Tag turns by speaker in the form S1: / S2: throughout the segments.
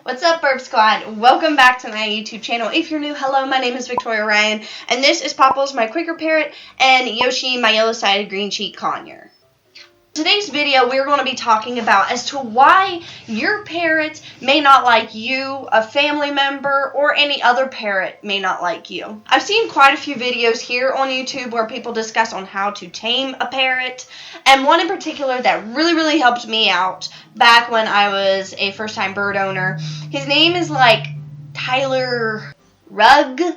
S1: What's up, BirbSquad? Welcome back to my YouTube channel. If you're new, hello, my name is Victoriaryann, and this is Popples, my quaker parrot, and Yoshi, my yellow-sided green-cheeked conure. Today's video, we're going to be talking about as to why your parrot may not like you, a family member, or any other parrot may not like you. I've seen quite a few videos here on YouTube where people discuss on how to tame a parrot, and one in particular that really helped me out back when I was a first-time bird owner. His name is like Tyler Ruggie,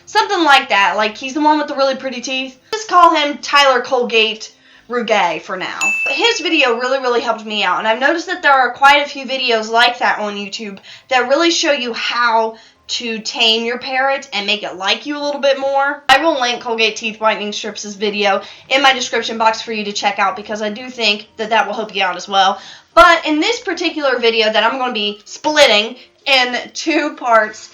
S1: something like that. Like, he's the one with the really pretty teeth. Just call him Tyler Colgate Ruggie for now. His video really helped me out, and I've noticed that there are quite a few videos like that on YouTube that really show you how to tame your parrot and make it like you a little bit more. I will link Colgate Teeth Whitening Strips' video in my description box for you to check out, because I do think that that will help you out as well. But in this particular video that I'm going to be splitting in two parts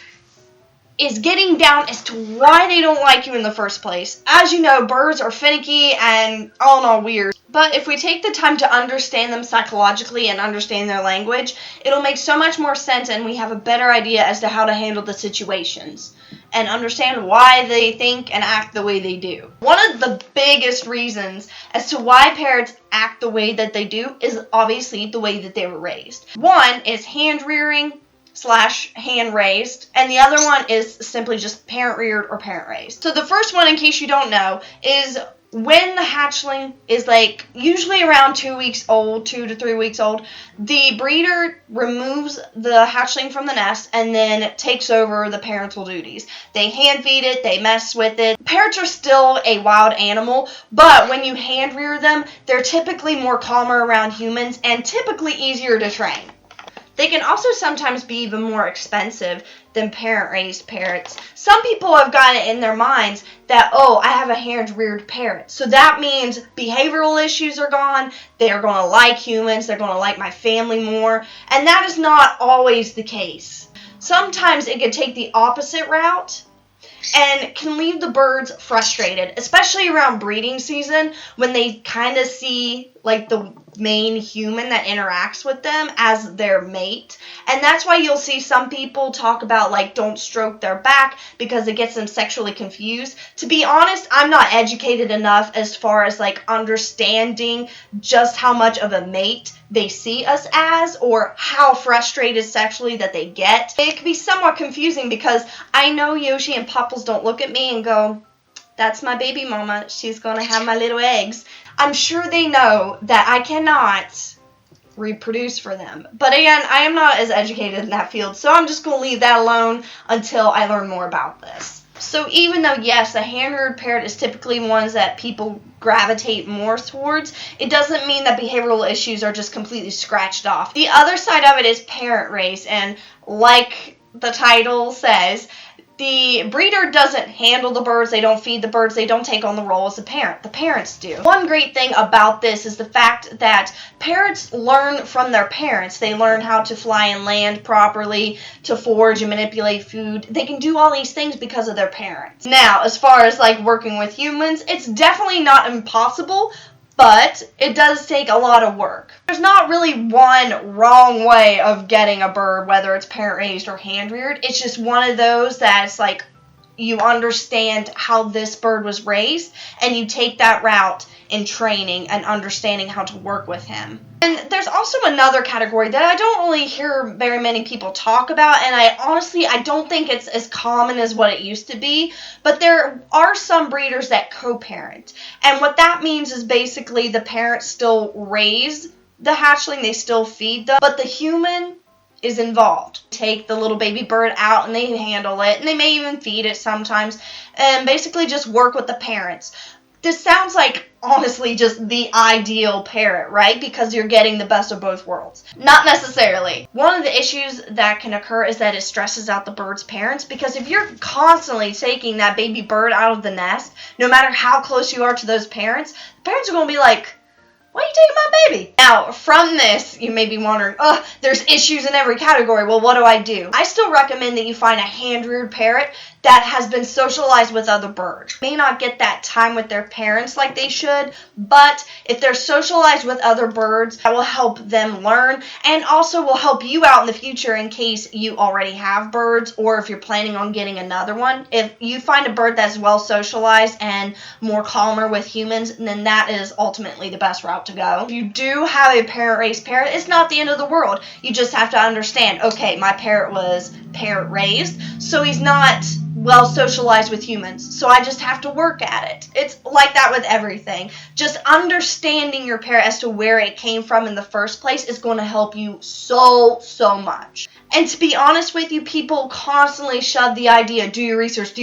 S1: is getting down as to why they don't like you in the first place. As you know, birds are finicky and all in all weird. But if we take the time to understand them psychologically and understand their language, it'll make so much more sense, and we have a better idea as to how to handle the situations and understand why they think and act the way they do. One of the biggest reasons as to why parrots act the way that they do is obviously the way that they were raised. One is hand rearing / hand raised, and the other one is simply just parent reared or parent raised. So the first one, in case you don't know, is when the hatchling is like usually around 2 weeks old, 2 to 3 weeks old, the breeder removes the hatchling from the nest and then takes over the parental duties. They hand feed it, they mess with it. Parrots are still a wild animal, but when you hand rear them, they're typically more calmer around humans and typically easier to train. They can also sometimes be even more expensive than parent-raised parrots. Some people have got it in their minds that, oh, I have a hand-reared parrot, so that means behavioral issues are gone, they are going to like humans, they're going to like my family more, and that is not always the case. Sometimes it can take the opposite route and can leave the birds frustrated, especially around breeding season when they kind of see like the main human that interacts with them as their mate. And that's why you'll see some people talk about like don't stroke their back because it gets them sexually confused. To be honest, I'm not educated enough as far as like understanding just how much of a mate they see us as or how frustrated sexually that they get. It can be somewhat confusing because I know Yoshi and Popples don't look at me and go, that's my baby mama, she's going to have my little eggs. I'm sure they know that I cannot reproduce for them. But again, I am not as educated in that field, so I'm just going to leave that alone until I learn more about this. So even though, yes, a hand-reared parrot is typically ones that people gravitate more towards, it doesn't mean that behavioral issues are just completely scratched off. The other side of it is parent-raised, and like the title says, the breeder doesn't handle the birds, they don't feed the birds, they don't take on the role as a parent. The parents do. One great thing about this is the fact that parrots learn from their parents. They learn how to fly and land properly, to forage and manipulate food. They can do all these things because of their parents. Now, as far as like working with humans, it's definitely not impossible, but it does take a lot of work. There's not really one wrong way of getting a bird, whether it's parent-raised or hand-reared. It's just one of those that's like you understand how this bird was raised, and you take that route in training and understanding how to work with him. And there's also another category that I don't really hear very many people talk about, and I don't think it's as common as what it used to be, but there are some breeders that co-parent. And what that means is basically the parents still raise the hatchling, they still feed them, but the human is involved. Take the little baby bird out and they handle it, and they may even feed it sometimes, and basically just work with the parents. This sounds like, honestly, just the ideal parrot, right? Because you're getting the best of both worlds. Not necessarily. One of the issues that can occur is that it stresses out the bird's parents, because if you're constantly taking that baby bird out of the nest, no matter how close you are to those parents, the parents are going to be like, Why are you taking my baby? Now, from this, you may be wondering, there's issues in every category. Well, what do? I still recommend that you find a hand-reared parrot that has been socialized with other birds. May not get that time with their parents like they should, but if they're socialized with other birds, that will help them learn and also will help you out in the future in case you already have birds or if you're planning on getting another one. If you find a bird that's well socialized and more calmer with humans, then that is ultimately the best route to go. If you do have a parent-raised parrot, it's not the end of the world. You just have to understand, okay, my parrot was parrot-raised, so he's not well socialized with humans, so I just have to work at it. It's like that with everything. Just understanding your parrot as to where it came from in the first place is going to help you so much. And to be honest with you, people constantly shove the idea, do your research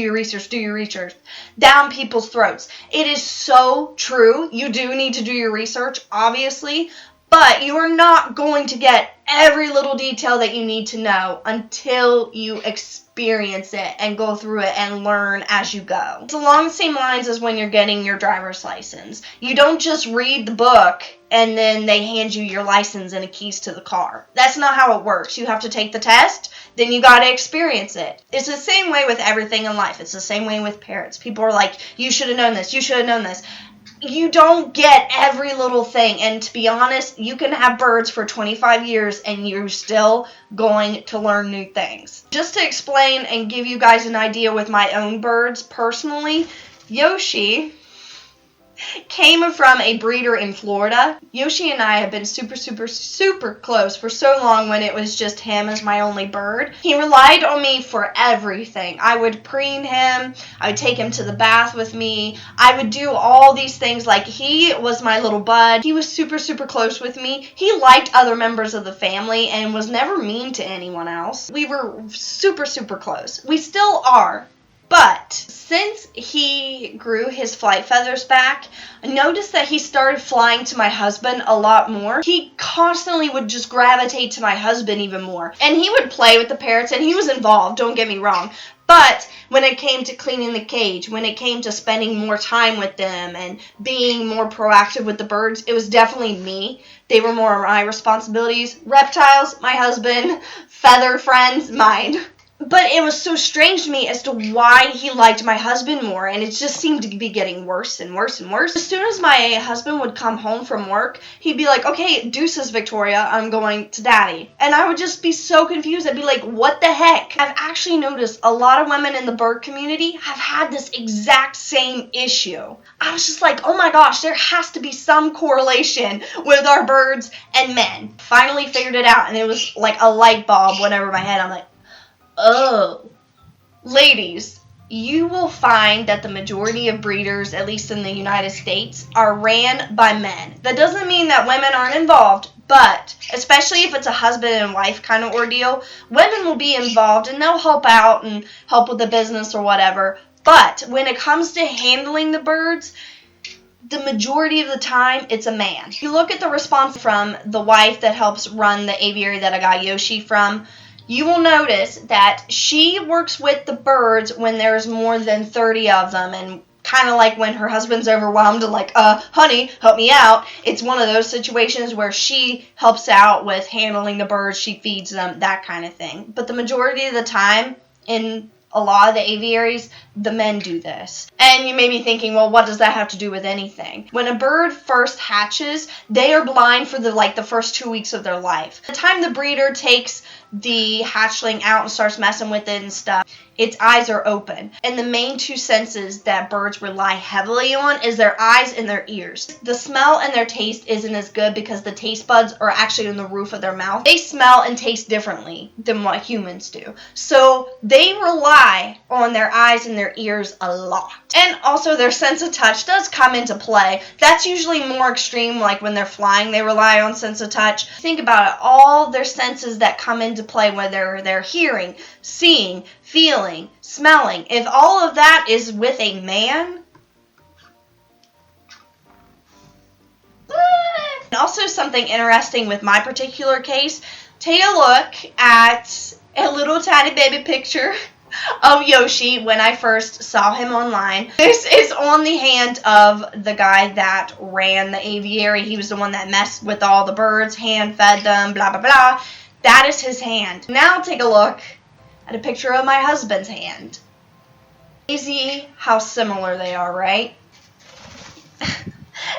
S1: down people's throats. It is so true. You do need to do your research, obviously, but you are not going to get every little detail that you need to know until you experience it and go through it and learn as you go. It's along the same lines as when you're getting your driver's license. You don't just read the book and then they hand you your license and the keys to the car. That's not how it works. You have to take the test, then you gotta experience it. It's the same way with everything in life. It's the same way with parrots. People are like, you should have known this, you should have known this. You don't get every little thing, and to be honest, you can have birds for 25 years and you're still going to learn new things. Just to explain and give you guys an idea with my own birds personally, Yoshi came from a breeder in Florida. Yoshi and I have been super close for so long when it was just him as my only bird. He relied on me for everything. I would preen him. I would take him to the bath with me. I would do all these things. Like, he was my little bud. He was super close with me. He liked other members of the family and was never mean to anyone else. We were super close. We still are. But since he grew his flight feathers back, I noticed that he started flying to my husband a lot more. He constantly would just gravitate to my husband even more. And he would play with the parrots, and he was involved, don't get me wrong. But when it came to cleaning the cage, when it came to spending more time with them and being more proactive with the birds, it was definitely me. They were more my responsibilities. Reptiles, my husband. Feather friends, mine. But it was so strange to me as to why he liked my husband more, and it just seemed to be getting worse and worse. As soon as my husband would come home from work, he'd be like, okay, deuces, Victoria, I'm going to daddy. And I would just be so confused. I'd be like, what the heck? I've actually noticed a lot of women in the bird community have had this exact same issue. I was just like, oh my gosh, there has to be some correlation with our birds and men. Finally figured it out, and it was like a light bulb went over my head. I'm like, oh. Ladies, you will find that the majority of breeders, at least in the United States, are ran by men. That doesn't mean that women aren't involved, but especially if it's a husband and wife kind of ordeal, women will be involved and they'll help out and help with the business or whatever. But when it comes to handling the birds, the majority of the time, it's a man. If you look at the response from the wife that helps run the aviary that I got Yoshi from, you will notice that she works with the birds when there's more than 30 of them, and kind of like when her husband's overwhelmed and like, honey, help me out. It's one of those situations where she helps out with handling the birds, she feeds them, that kind of thing. But the majority of the time, in a lot of the aviaries, the men do this. And you may be thinking, well, what does that have to do with anything? When a bird first hatches, they are blind for the first 2 weeks of their life. The time the breeder takes the hatchling out and starts messing with it and stuff, its eyes are open. And the main two senses that birds rely heavily on is their eyes and their ears. The smell and their taste isn't as good because the taste buds are actually in the roof of their mouth. They smell and taste differently than what humans do. So they rely on their eyes and their ears a lot. And also their sense of touch does come into play. That's usually more extreme, like when they're flying, they rely on sense of touch. Think about it, all their senses that come into play, whether they're hearing, seeing, feeling, smelling. If all of that is with a man, and also something interesting with my particular case, take a look at a little tiny baby picture of Yoshi when I first saw him online. This is on the hand of the guy that ran the aviary. He was the one that messed with all the birds, hand fed them, blah, blah, blah. That is his hand. Now take a look at a picture of my husband's hand. Crazy how similar they are, right?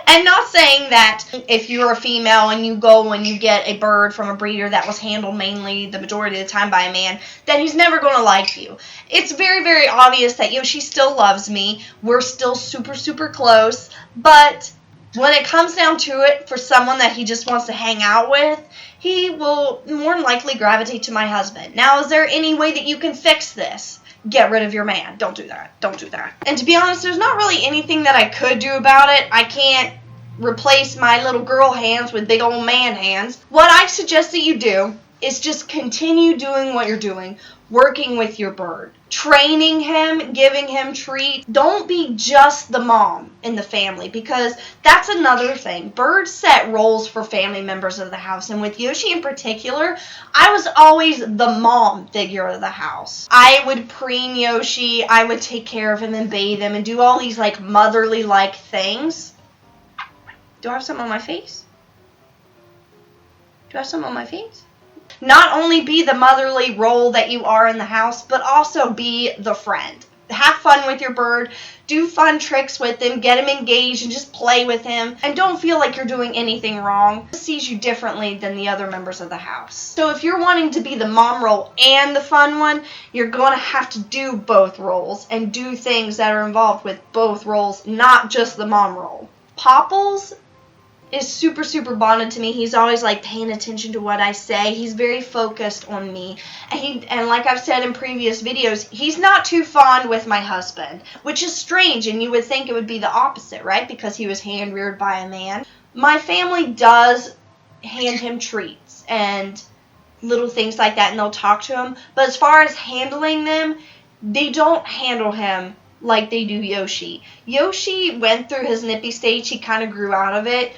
S1: And not saying that if you're a female and you go and you get a bird from a breeder that was handled mainly the majority of the time by a man, that he's never going to like you. It's very, very obvious that Yoshi still loves me. We're still super, super close. But when it comes down to it, for someone that he just wants to hang out with, he will more than likely gravitate to my husband. Now, is there any way that you can fix this? Get rid of your man. Don't do that. Don't do that. And to be honest, there's not really anything that I could do about it. I can't replace my little girl hands with big old man hands. What I suggest that you do is just continue doing what you're doing, working with your bird, training him, giving him treats. Don't be just the mom in the family, because that's another thing. Birds set roles for family members of the house, and with Yoshi in particular, I was always the mom figure of the house. I would preen Yoshi, I would take care of him and bathe him and do all these like motherly like things. Do I have something on my face? Do I have something on my face? Not only be the motherly role that you are in the house, but also be the friend. Have fun with your bird. Do fun tricks with him. Get him engaged and just play with him. And don't feel like you're doing anything wrong. He sees you differently than the other members of the house. So if you're wanting to be the mom role and the fun one, you're going to have to do both roles and do things that are involved with both roles, not just the mom role. Popples is super, super bonded to me. He's always like paying attention to what I say. He's very focused on me. And like I've said in previous videos, he's not too fond with my husband, which is strange, and you would think it would be the opposite, right? Because he was hand-reared by a man. My family does hand him treats and little things like that, and they'll talk to him. But as far as handling them, they don't handle him like they do Yoshi. Yoshi went through his nippy stage. He kind of grew out of it.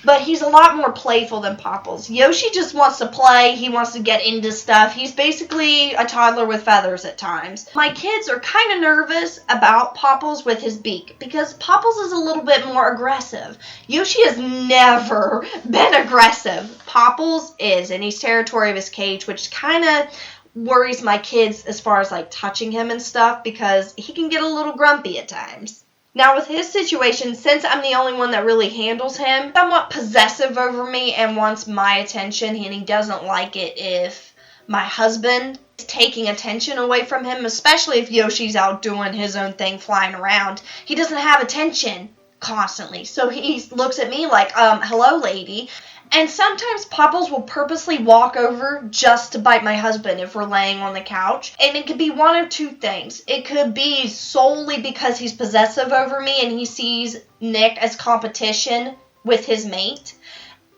S1: But he's a lot more playful than Popples. Yoshi just wants to play. He wants to get into stuff. He's basically a toddler with feathers at times. My kids are kind of nervous about Popples with his beak, because Popples is a little bit more aggressive. Yoshi has never been aggressive. Popples is, and he's territory of his cage, which kind of worries my kids as far as like touching him and stuff, because he can get a little grumpy at times. Now, with his situation, since I'm the only one that really handles him, somewhat possessive over me and wants my attention, and he doesn't like it if my husband is taking attention away from him, especially if Yoshi's out doing his own thing, flying around. He doesn't have attention constantly, so he looks at me like, hello, lady. And sometimes Popples will purposely walk over just to bite my husband if we're laying on the couch. And it could be one of two things. It could be solely because he's possessive over me and he sees Nick as competition with his mate.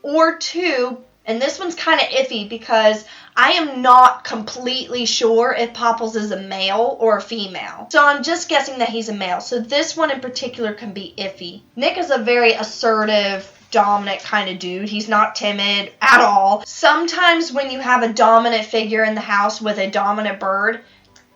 S1: Or two, and this one's kind of iffy because I am not completely sure if Popples is a male or a female. So I'm just guessing that he's a male. So this one in particular can be iffy. Nick is a very assertive, dominant kind of dude. He's not timid at all. Sometimes when you have a dominant figure in the house with a dominant bird,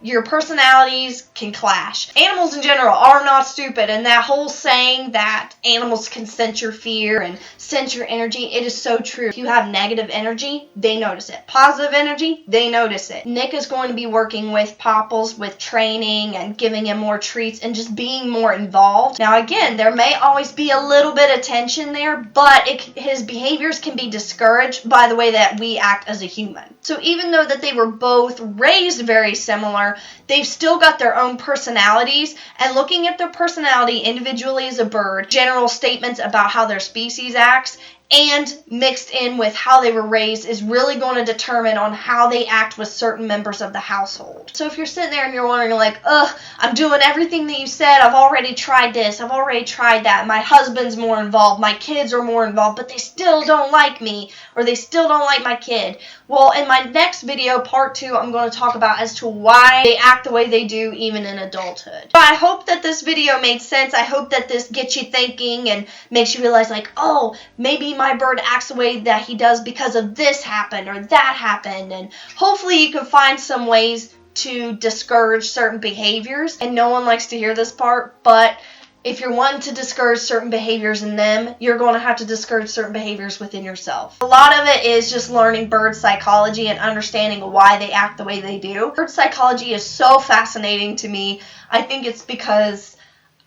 S1: your personalities can clash. Animals in general are not stupid, and that whole saying that animals can sense your fear and sense your energy, it is so true. If you have negative energy, they notice it. Positive energy, they notice it. Nick is going to be working with Popples with training and giving him more treats and just being more involved. Now again, there may always be a little bit of tension there, but his behaviors can be discouraged by the way that we act as a human. So even though that they were both raised very similar, they've still got their own personalities, and looking at their personality individually as a bird, general statements about how their species acts, and mixed in with how they were raised is really going to determine on how they act with certain members of the household. So if you're sitting there and you're wondering like, I'm doing everything that you said, I've already tried this, I've already tried that, my husband's more involved, my kids are more involved, but they still don't like me, or they still don't like my kid. Well, in my next video, part 2, I'm going to talk about as to why they act the way they do even in adulthood. So I hope that this video made sense. I hope that this gets you thinking and makes you realize like, oh, maybe my bird acts the way that he does because of this happened or that happened, and hopefully you can find some ways to discourage certain behaviors, and no one likes to hear this part, but if you're wanting to discourage certain behaviors in them, you're going to have to discourage certain behaviors within yourself. A lot of it is just learning bird psychology and understanding why they act the way they do. Bird psychology is so fascinating to me. I think it's because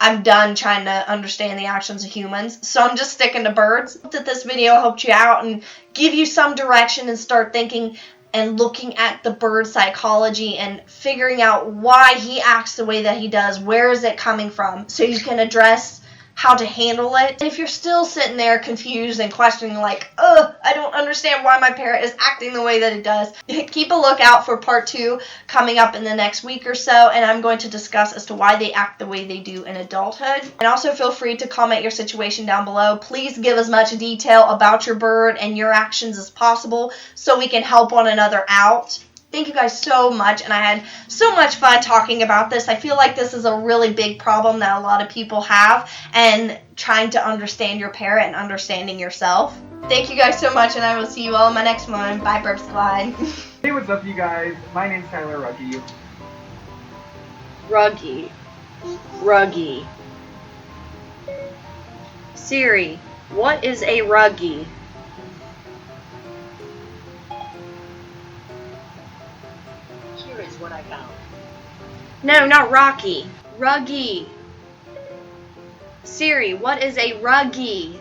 S1: I'm done trying to understand the actions of humans, so I'm just sticking to birds. I hope that this video helped you out and give you some direction and start thinking and looking at the bird psychology and figuring out why he acts the way that he does, where is it coming from, so you can address how to handle it. And if you're still sitting there confused and questioning like, I don't understand why my parrot is acting the way that it does, keep a lookout for part 2 coming up in the next week or so, and I'm going to discuss as to why they act the way they do in adulthood. And also feel free to comment your situation down below. Please give as much detail about your bird and your actions as possible so we can help one another out. Thank you guys so much, and I had so much fun talking about this. I feel like this is a really big problem that a lot of people have, and trying to understand your parrot and understanding yourself. Thank you guys so much, and I will see you all in my next one. Bye, BirbSquad.
S2: Hey, what's up, you guys? My name's Tyler Ruggie.
S1: Ruggie. Siri, what is a Ruggie?
S3: What I found.
S1: No, not Rocky. Ruggie. Siri, what is a Ruggie?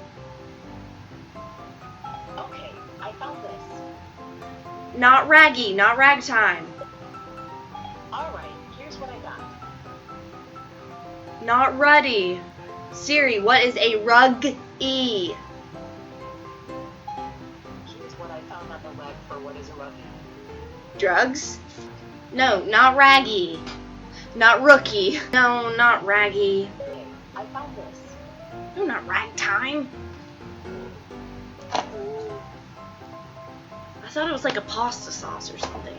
S3: Okay, I found this.
S1: Not Raggy, not Ragtime.
S3: Alright, here's what I got.
S1: Not Ruddy. Siri, what is a Rug-E?
S3: Here's what I found on the web for what is a ruggie.
S1: Drugs? No, not Raggy. Not Rookie. No, not Raggy.
S3: Okay, I found this.
S1: No, not Ragtime. I thought it was like a pasta sauce or something.